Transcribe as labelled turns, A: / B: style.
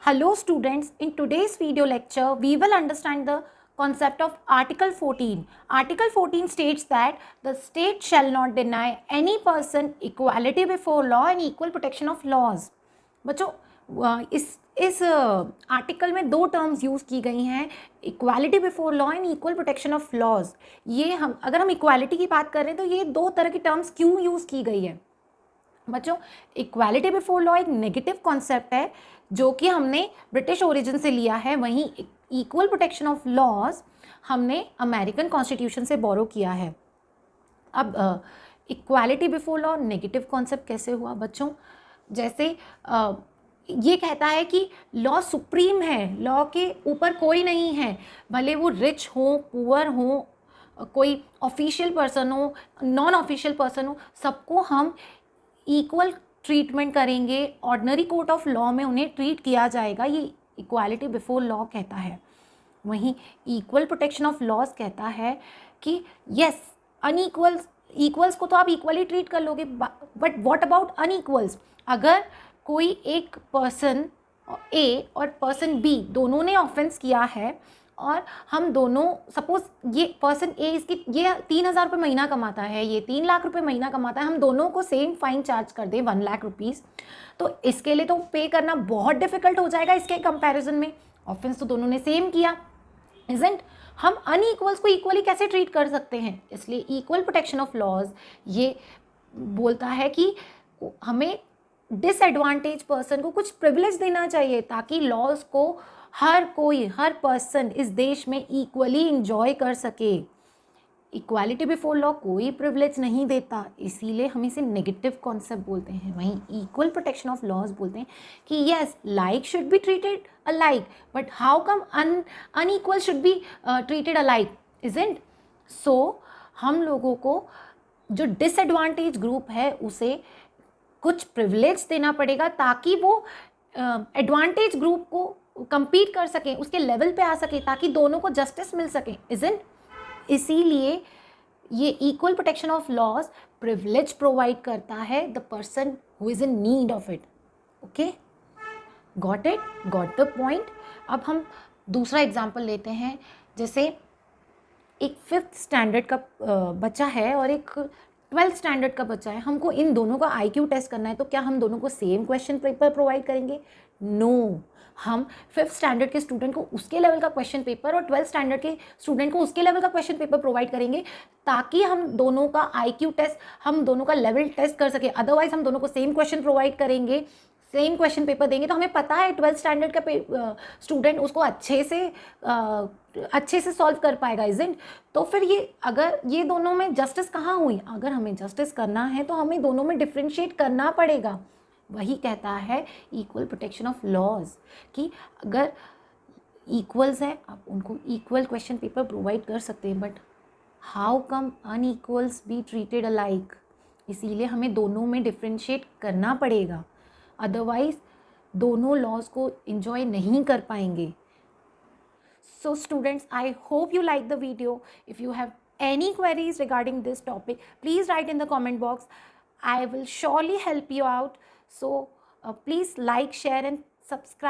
A: Hello students, in today's video lecture we will understand the concept of Article 14. Article 14 states that the state shall not deny any person equality before law and equal protection of laws. बच्चों इस article में दो terms use की गई हैं, equality before law and equal protection of laws. ये अगर हम इक्वालिटी की बात कर रहे हैं तो ये दो तरह की टर्म्स क्यों यूज़ की गई है बच्चों? इक्वालिटी बिफोर लॉ एक नेगेटिव कॉन्सेप्ट है जो कि हमने ब्रिटिश ओरिजिन से लिया है. वहीं इक्वल प्रोटेक्शन ऑफ लॉज हमने अमेरिकन कॉन्स्टिट्यूशन से बोरो किया है. अब equality before law negative concept कैसे हुआ बच्चों? जैसे ये कहता है कि लॉ सुप्रीम है, लॉ के ऊपर कोई नहीं है, भले वो रिच हो, पुअर हो, कोई ऑफिशियल पर्सन हो, नॉन ऑफिशियल पर्सन हो, सबको हम इक्वल ट्रीटमेंट करेंगे. ऑर्डिनरी कोर्ट ऑफ लॉ में उन्हें ट्रीट किया जाएगा. ये इक्वालिटी बिफोर लॉ कहता है. वहीं इक्वल प्रोटेक्शन ऑफ लॉज कहता है कि यस, इक्वल्स को तो आप इक्वली ट्रीट कर लोगे, बट व्हाट अबाउट अनइक्वल्स? अगर कोई एक पर्सन ए और पर्सन बी दोनों ने ऑफेंस किया है और हम दोनों, सपोज ये पर्सन ए ये 3,000 रुपये महीना कमाता है, ये 3 लाख रुपये महीना कमाता है, हम दोनों को सेम फाइन चार्ज कर दें 1 लाख रुपीज़, तो इसके लिए तो पे करना बहुत डिफिकल्ट हो जाएगा. इसके कंपैरिजन में ऑफेंस तो दोनों ने सेम किया, इजंट? हम अनइक्वल्स को इक्वली कैसे ट्रीट कर सकते हैं? इसलिए इक्वल प्रोटेक्शन ऑफ लॉज ये बोलता है कि हमें डिसएडवांटेज पर्सन को कुछ प्रिविलेज देना चाहिए ताकि लॉज को हर पर्सन इस देश में इक्वली इंजॉय कर सके. इक्वालिटी बिफोर लॉ कोई प्रिविलेज नहीं देता, इसीलिए हम इसे नेगेटिव कॉन्सेप्ट बोलते हैं. वहीं इक्वल प्रोटेक्शन ऑफ लॉज बोलते हैं कि yes, like should be treated alike, but how come unequal should be treated alike, isn't? So हम लोगों को जो डिसएडवांटेज ग्रुप है उसे कुछ प्रिविलेज देना पड़ेगा ताकि वो एडवांटेज ग्रुप को compete कर सकें, उसके लेवल पे आ सके, ताकि दोनों को जस्टिस मिल सके, इजंट? इसीलिए ये equal protection of laws privilege provide करता है the person who is in need of it. Okay, got it? Got the point? अब हम दूसरा एग्जाम्पल लेते हैं. जैसे एक 5th स्टैंडर्ड का बच्चा है और एक 12th स्टैंडर्ड का बच्चा है. हमको इन दोनों का IQ टेस्ट करना है, तो क्या हम दोनों को सेम क्वेश्चन पेपर प्रोवाइड करेंगे? नो. हम 5th स्टैंडर्ड के स्टूडेंट को उसके लेवल का क्वेश्चन पेपर और 12th स्टैंडर्ड के स्टूडेंट को उसके लेवल का क्वेश्चन पेपर प्रोवाइड करेंगे ताकि हम दोनों का IQ टेस्ट, हम दोनों का लेवल टेस्ट कर सके. अदरवाइज हम दोनों को सेम क्वेश्चन प्रोवाइड करेंगे, सेम क्वेश्चन पेपर देंगे, तो हमें पता है 12th स्टैंडर्ड का स्टूडेंट उसको अच्छे से सॉल्व कर पाएगा, इजंट? तो फिर अगर ये दोनों में जस्टिस कहाँ हुई? अगर हमें जस्टिस करना है तो हमें दोनों में डिफ्रेंशिएट करना पड़ेगा. वही कहता है इक्वल प्रोटेक्शन ऑफ लॉज कि अगर इक्वल्स हैं आप उनको इक्वल क्वेश्चन पेपर प्रोवाइड कर सकते हैं, but how come unequals be treated alike? इसीलिए हमें दोनों में डिफ्रेंशिएट करना पड़ेगा, अदरवाइज दोनों लॉज को इंजॉय नहीं कर पाएंगे. So students, I hope you like the video. If you have any queries regarding this topic, please write in the comment box. I will surely help you out. So please like, share and subscribe.